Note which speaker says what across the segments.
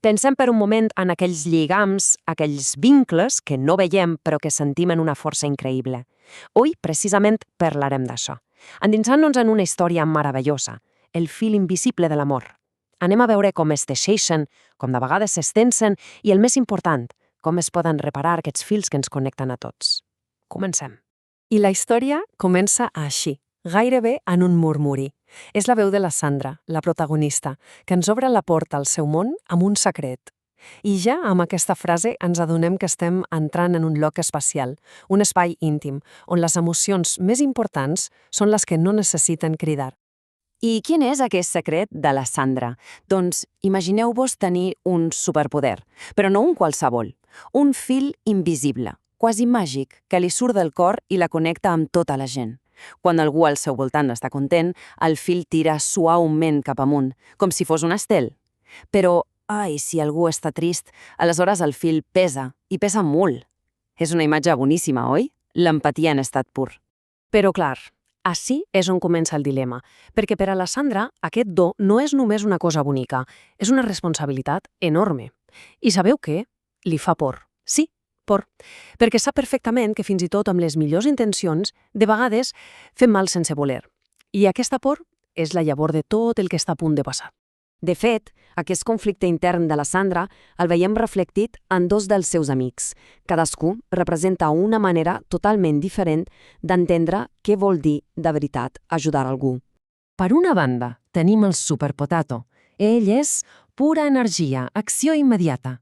Speaker 1: Pensem per un moment en aquells lligams, aquells vincles que no veiem però que sentim en una força increïble. Avui, precisament, parlarem d'això, endinsant-nos en una història meravellosa, el fil invisible de l'amor. Anem a veure com es teixeixen, com de vegades s'estensen i, el més important, com es poden reparar aquests fils que ens connecten a tots. Comencem. I la història comença així, gairebé en un murmuri. És la veu de la Sandra, la protagonista, que ens obre la porta al seu món amb un secret. I ja amb aquesta frase ens adonem que estem entrant en un lloc especial, un espai íntim, on les emocions més importants són les que no necessiten cridar.
Speaker 2: I quin és aquest secret de la Sandra? Doncs imagineu-vos tenir un superpoder, però no un qualsevol, un fil invisible, quasi màgic, que li surt del cor i la connecta amb tota la gent. Quan algú al seu voltant està content, el fil tira suaument cap amunt, com si fos un estel. Però, si algú està trist, aleshores el fil pesa, i pesa molt. És una imatge boníssima, oi? L'empatia en estat pur.
Speaker 1: Però clar, ací és on comença el dilema, perquè per a la Sandra aquest do no és només una cosa bonica, és una responsabilitat enorme. I sabeu què? Li fa por. Sí, por. Perquè sap perfectament que fins i tot amb les millors intencions, de vegades fem mal sense voler. I aquesta por és la llavor de tot el que està a punt de passar.
Speaker 2: De fet, aquest conflicte intern de la Sandra el veiem reflectit en dos dels seus amics. Cadascú representa una manera totalment diferent d'entendre què vol dir de veritat ajudar algú.
Speaker 1: Per una banda, tenim el superpotato. Ell és pura energia, acció immediata.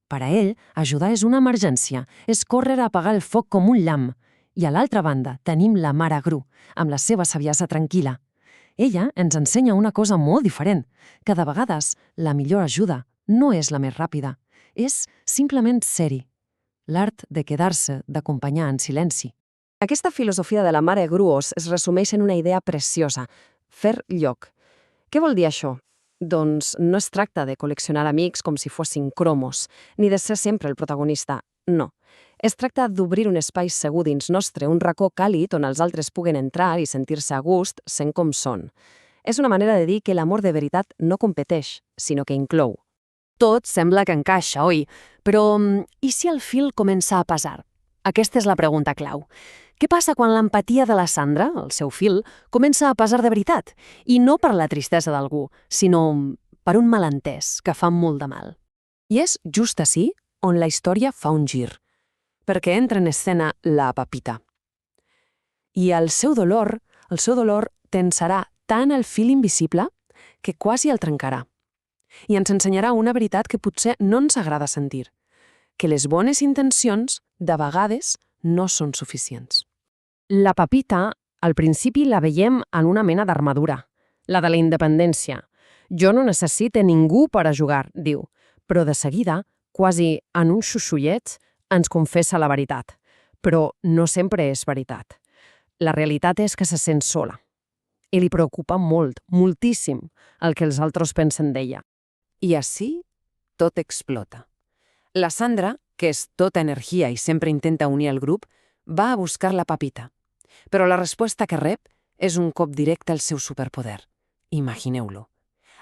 Speaker 1: Per a ell, ajudar és una emergència, és córrer a apagar el foc com un llamp. I a l'altra banda tenim la mare Gru, amb la seva saviesa tranquil·la. Ella ens ensenya una cosa molt diferent, que de vegades la millor ajuda no és la més ràpida, és simplement ser-hi. L'art de quedar-se, d'acompanyar en silenci. Aquesta filosofia de la mare Gruos es resumeix en una idea preciosa, fer lloc. Què vol dir això? Doncs no es tracta de col·leccionar amics com si fossin cromos, ni de ser sempre el protagonista, no. Es tracta d'obrir un espai segur dins nostre, un racó càlid on els altres puguen entrar i sentir-se a gust sent com són. És una manera de dir que l'amor de veritat no competeix, sinó que inclou. Tot sembla que encaixa, oi? Però i si el fil comença a pesar? Aquesta és la pregunta clau. Què passa quan l'empatia de la Sandra, el seu fil, comença a pesar de veritat? I no per la tristesa d'algú, sinó per un malentès que fa molt de mal. I és just ací on la història fa un gir, perquè entra en escena la Pepita. I el seu dolor tensarà tant el fil invisible que quasi el trencarà. I ens ensenyarà una veritat que potser no ens agrada sentir, que les bones intencions, de vegades, no són suficients. La Pepita, al principi la veiem en una mena d'armadura, la de la independència. Jo no necessite ningú per a jugar, diu, però de seguida, quasi en un xuxullet, ens confessa la veritat. Però no sempre és veritat. La realitat és que se sent sola. I li preocupa molt, moltíssim, el que els altres pensen d'ella.
Speaker 2: I ací tot explota. La Sandra, que és tota energia i sempre intenta unir el grup, va a buscar la Pepita. Però la resposta que rep és un cop directe al seu superpoder. Imagineu-lo.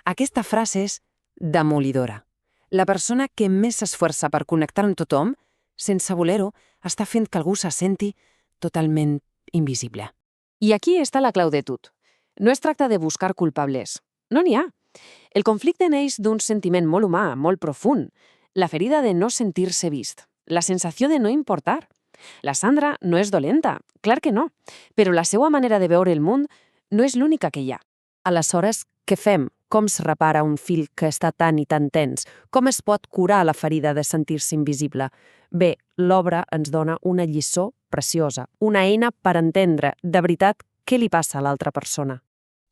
Speaker 2: Aquesta frase és demolidora. La persona que més s'esforça per connectar amb tothom, sense voler-ho, està fent que algú se senti totalment invisible. I aquí està la clau de tot. No es tracta de buscar culpables. No n'hi ha. El conflicte neix d'un sentiment molt humà, molt profund. La ferida de no sentir-se vist. La sensació de no importar. La Sandra no és dolenta, clar que no. Però la seva manera de veure el món no és l'única que hi ha. Aleshores, què fem? Com es repara un fil que està tan i tan tens? Com es pot curar la ferida de sentir-se invisible? Bé, l'obra ens dona una lliçó preciosa, una eina per entendre, de veritat, què li passa a l'altra persona.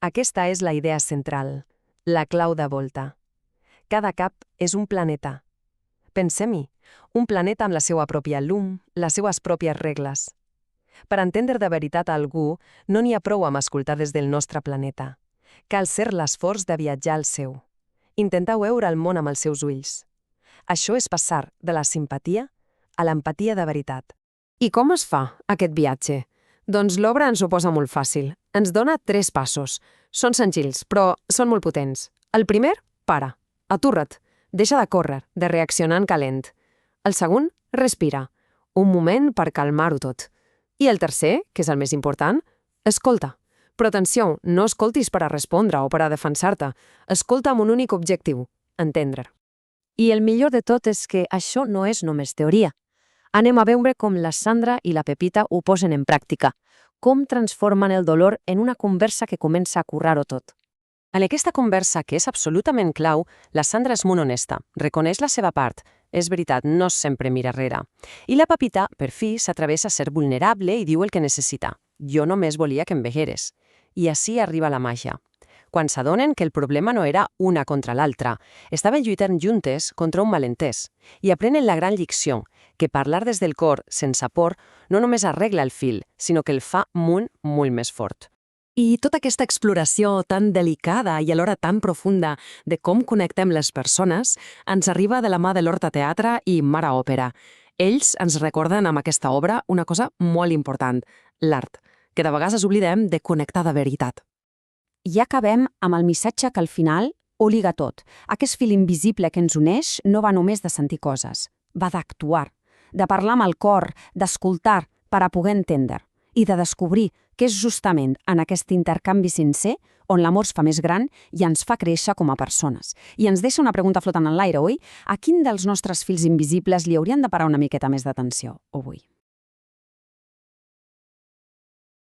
Speaker 2: Aquesta és la idea central, la clau de volta. Cada cap és un planeta. Pensem-hi, un planeta amb la seva pròpia llum, les seues pròpies regles. Per entendre de veritat a algú, no n'hi ha prou amb escoltar des del nostre planeta. Cal ser l'esforç de viatjar al seu. Intentar veure el món amb els seus ulls. Això és passar de la simpatia a l'empatia de veritat. I com es fa, aquest viatge? Doncs l'obra ens ho posa molt fàcil. Ens dona 3 passos. Són senzills, però són molt potents. El primer, para. Atura't. Deixa de córrer, de reaccionar en calent. El segon, respira. Un moment per calmar-ho tot. I el tercer, que és el més important, escolta. Però atenció, no escoltis per a respondre o per a defensar-te. Escolta amb un únic objectiu, entendre.
Speaker 1: I el millor de tot és que això no és només teoria. Anem a veure com la Sandra i la Pepita ho posen en pràctica, com transformen el dolor en una conversa que comença a currar-ho tot.
Speaker 2: En aquesta conversa, que és absolutament clau, la Sandra és molt honesta, reconeix la seva part. És veritat, no sempre mira rere. I la Pepita, per fi, s'atreveix a ser vulnerable i diu el que necessita. Jo només volia que em vegueres. I així arriba la màgia. Quan s'adonen que el problema no era una contra l'altra, estaven lluitant juntes contra un malentès i aprenen la gran lliçó, que parlar des del cor, sense por, no només arregla el fil, sinó que el fa molt més fort.
Speaker 1: I tota aquesta exploració tan delicada i alhora tan profunda de com connectem les persones ens arriba de la mà de l'Horta Teatre i Mara Òpera. Ells ens recorden amb aquesta obra una cosa molt important, l'art, que de vegades oblidem de connectar de veritat.
Speaker 3: I acabem amb el missatge que al final ho liga tot. Aquest fil invisible que ens uneix no va només de sentir coses, va d'actuar, de parlar amb el cor, d'escoltar per a poder entendre i de descobrir que és justament en aquest intercanvi sincer on l'amor es fa més gran i ens fa créixer com a persones. I ens deixa una pregunta flotant en l'aire, oi? A quin dels nostres fils invisibles li haurien de parar una miqueta més d'atenció avui?